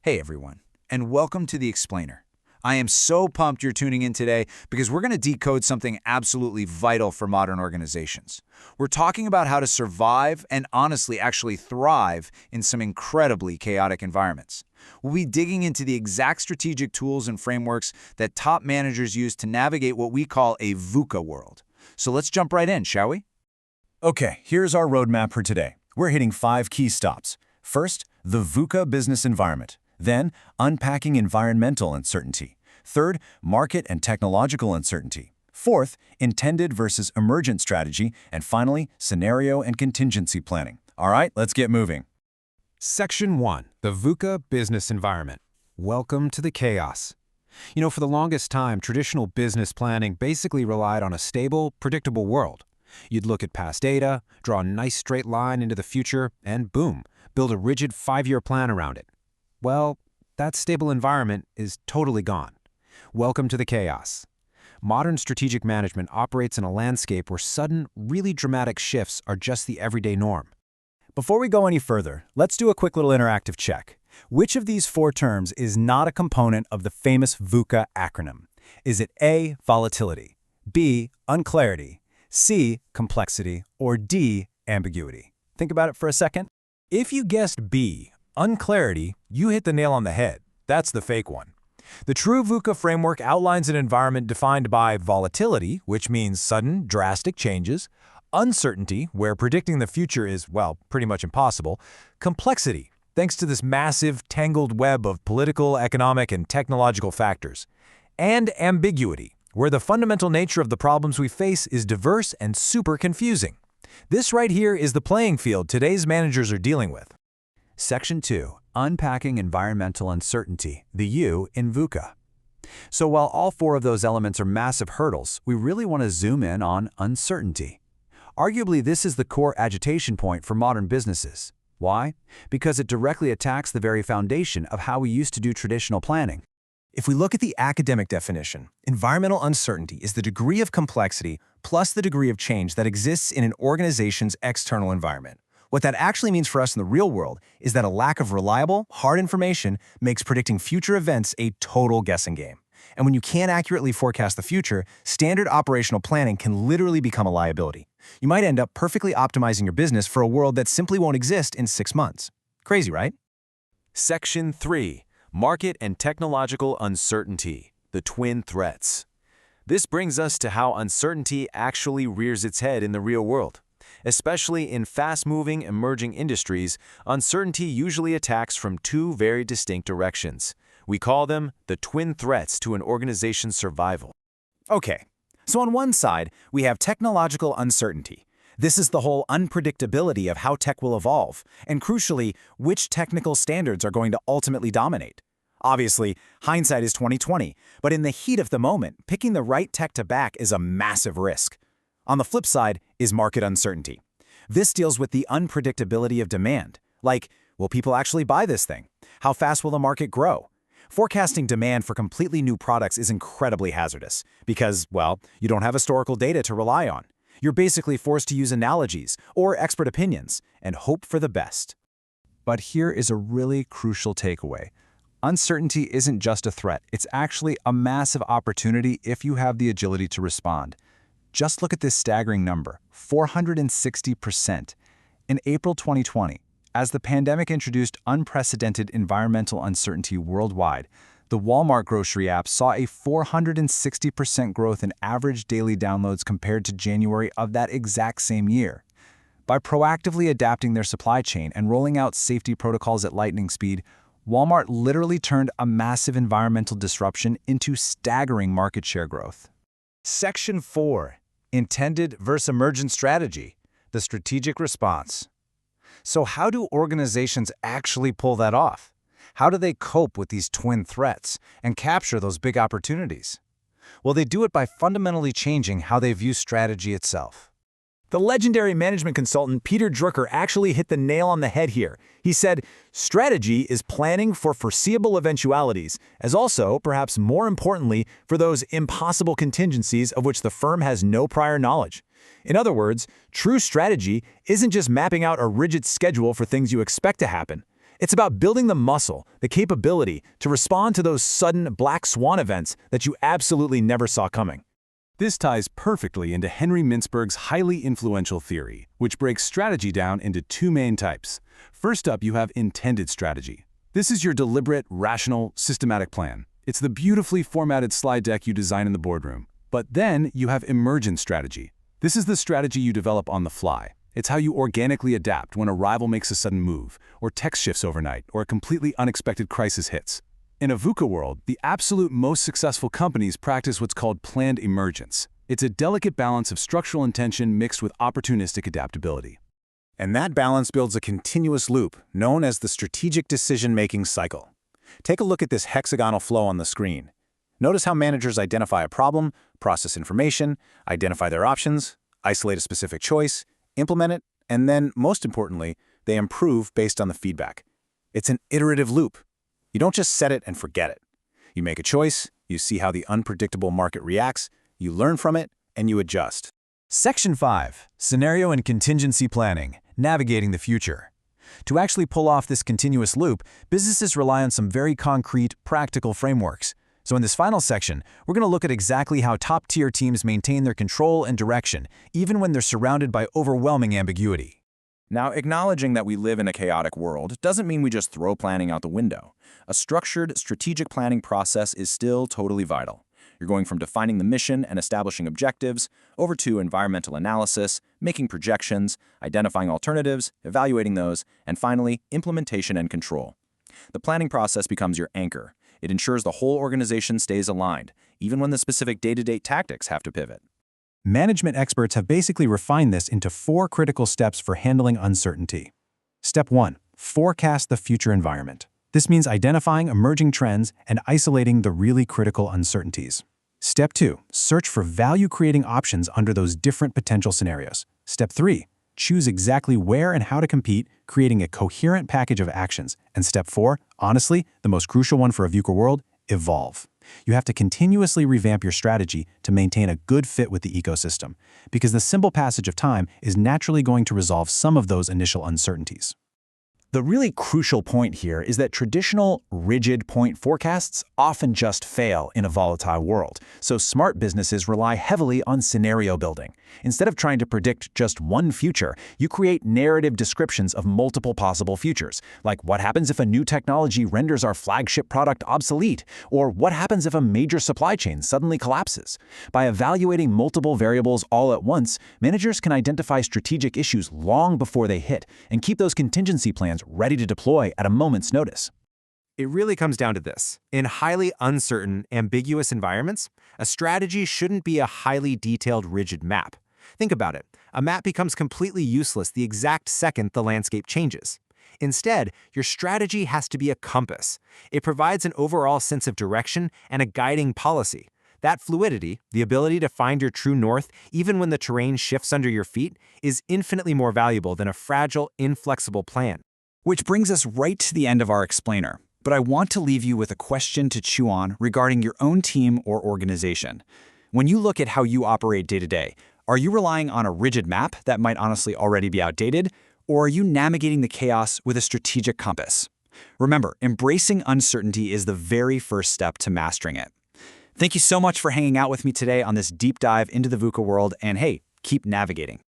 Hey everyone, and welcome to The Explainer. I am so pumped you're tuning in today because we're going to decode something absolutely vital for modern organizations. We're talking about how to survive and honestly actually thrive in some incredibly chaotic environments. We'll be digging into the exact strategic tools and frameworks that top managers use to navigate what we call a VUCA world. So let's jump right in, shall we? Okay, here's our roadmap for today. We're hitting 5 key stops. First, the VUCA business environment. Then, unpacking environmental uncertainty. Third, market and technological uncertainty. Fourth, intended versus emergent strategy. And finally, scenario and contingency planning. All right, let's get moving. Section 1. The VUCA business environment. Welcome to the chaos. For the longest time, traditional business planning basically relied on a stable, predictable world. You'd look at past data, draw a nice straight line into the future, and boom, build a rigid 5-year plan around it. Well, that stable environment is totally gone. Welcome to the chaos. Modern strategic management operates in a landscape where sudden, really dramatic shifts are just the everyday norm. Before we go any further, let's do a quick little interactive check. Which of these 4 terms is not a component of the famous VUCA acronym? Is it A, volatility, B, unclarity, C, complexity, or D, ambiguity? Think about it for a second. If you guessed B, unclarity, you hit the nail on the head. That's the fake one. The true VUCA framework outlines an environment defined by volatility, which means sudden, drastic changes, uncertainty, where predicting the future is, well, pretty much impossible, complexity, thanks to this massive, tangled web of political, economic, and technological factors, and ambiguity, where the fundamental nature of the problems we face is diverse and super confusing. This right here is the playing field today's managers are dealing with. Section 2. Unpacking environmental uncertainty, the U in VUCA. So while all 4 of those elements are massive hurdles, we really want to zoom in on uncertainty. Arguably, this is the core agitation point for modern businesses. Why? Because it directly attacks the very foundation of how we used to do traditional planning. If we look at the academic definition, environmental uncertainty is the degree of complexity plus the degree of change that exists in an organization's external environment. What that actually means for us in the real world is that a lack of reliable, hard information makes predicting future events a total guessing game. And when you can't accurately forecast the future, standard operational planning can literally become a liability. You might end up perfectly optimizing your business for a world that simply won't exist in 6 months. Crazy, right? Section 3. Market and technological uncertainty, the twin threats. This brings us to how uncertainty actually rears its head in the real world. Especially in fast-moving, emerging industries, uncertainty usually attacks from 2 very distinct directions. We call them the twin threats to an organization's survival. Okay, so on one side, we have technological uncertainty. This is the whole unpredictability of how tech will evolve, and crucially, which technical standards are going to ultimately dominate. Obviously, hindsight is 20/20, but in the heat of the moment, picking the right tech to back is a massive risk. On the flip side is market uncertainty. This deals with the unpredictability of demand. Like, will people actually buy this thing? How fast will the market grow? Forecasting demand for completely new products is incredibly hazardous because, well, you don't have historical data to rely on. You're basically forced to use analogies or expert opinions and hope for the best. But here is a really crucial takeaway. Uncertainty isn't just a threat. It's actually a massive opportunity if you have the agility to respond. Just look at this staggering number, 460%. In April 2020, as the pandemic introduced unprecedented environmental uncertainty worldwide, the Walmart grocery app saw a 460% growth in average daily downloads compared to January of that exact same year. By proactively adapting their supply chain and rolling out safety protocols at lightning speed, Walmart literally turned a massive environmental disruption into staggering market share growth. Section 4. Intended versus emergent strategy, the strategic response. So how do organizations actually pull that off? How do they cope with these twin threats and capture those big opportunities? Well, they do it by fundamentally changing how they view strategy itself. The legendary management consultant Peter Drucker actually hit the nail on the head here. He said, strategy is planning for foreseeable eventualities, as also, perhaps more importantly, for those impossible contingencies of which the firm has no prior knowledge. In other words, true strategy isn't just mapping out a rigid schedule for things you expect to happen. It's about building the muscle, the capability to respond to those sudden black swan events that you absolutely never saw coming. This ties perfectly into Henry Mintzberg's highly influential theory, which breaks strategy down into two main types. First up, you have intended strategy. This is your deliberate, rational, systematic plan. It's the beautifully formatted slide deck you design in the boardroom. But then you have emergent strategy. This is the strategy you develop on the fly. It's how you organically adapt when a rival makes a sudden move, or tech shifts overnight, or a completely unexpected crisis hits. In a VUCA world, the absolute most successful companies practice what's called planned emergence. It's a delicate balance of structural intention mixed with opportunistic adaptability. And that balance builds a continuous loop known as the strategic decision-making cycle. Take a look at this hexagonal flow on the screen. Notice how managers identify a problem, process information, identify their options, isolate a specific choice, implement it, and then, most importantly, they improve based on the feedback. It's an iterative loop. You don't just set it and forget it. You make a choice, you see how the unpredictable market reacts, you learn from it, and you adjust. Section 5, Scenario and Contingency Planning, Navigating the Future. To actually pull off this continuous loop, businesses rely on some very concrete, practical frameworks. So in this final section, we're going to look at exactly how top-tier teams maintain their control and direction, even when they're surrounded by overwhelming ambiguity. Now, acknowledging that we live in a chaotic world doesn't mean we just throw planning out the window. A structured, strategic planning process is still totally vital. You're going from defining the mission and establishing objectives, over to environmental analysis, making projections, identifying alternatives, evaluating those, and finally, implementation and control. The planning process becomes your anchor. It ensures the whole organization stays aligned, even when the specific day-to-day tactics have to pivot. Management experts have basically refined this into 4 critical steps for handling uncertainty. Step 1. Forecast the future environment. This means identifying emerging trends and isolating the really critical uncertainties. Step 2. Search for value-creating options under those different potential scenarios. Step 3. Choose exactly where and how to compete, creating a coherent package of actions. And step 4, honestly, the most crucial one for a VUCA world, evolve. You have to continuously revamp your strategy to maintain a good fit with the ecosystem, because the simple passage of time is naturally going to resolve some of those initial uncertainties. The really crucial point here is that traditional, rigid point forecasts often just fail in a volatile world, so smart businesses rely heavily on scenario building. Instead of trying to predict just one future, you create narrative descriptions of multiple possible futures, like what happens if a new technology renders our flagship product obsolete, or what happens if a major supply chain suddenly collapses. By evaluating multiple variables all at once, managers can identify strategic issues long before they hit and keep those contingency plans ready to deploy at a moment's notice. It really comes down to this. In highly uncertain, ambiguous environments, a strategy shouldn't be a highly detailed, rigid map. Think about it. A map becomes completely useless the exact second the landscape changes. Instead, your strategy has to be a compass. It provides an overall sense of direction and a guiding policy. That fluidity, the ability to find your true north even when the terrain shifts under your feet, is infinitely more valuable than a fragile, inflexible plan. Which brings us right to the end of our explainer. But I want to leave you with a question to chew on regarding your own team or organization. When you look at how you operate day to day, are you relying on a rigid map that might honestly already be outdated, or are you navigating the chaos with a strategic compass? Remember, embracing uncertainty is the very first step to mastering it. Thank you so much for hanging out with me today on this deep dive into the VUCA world, and hey, keep navigating.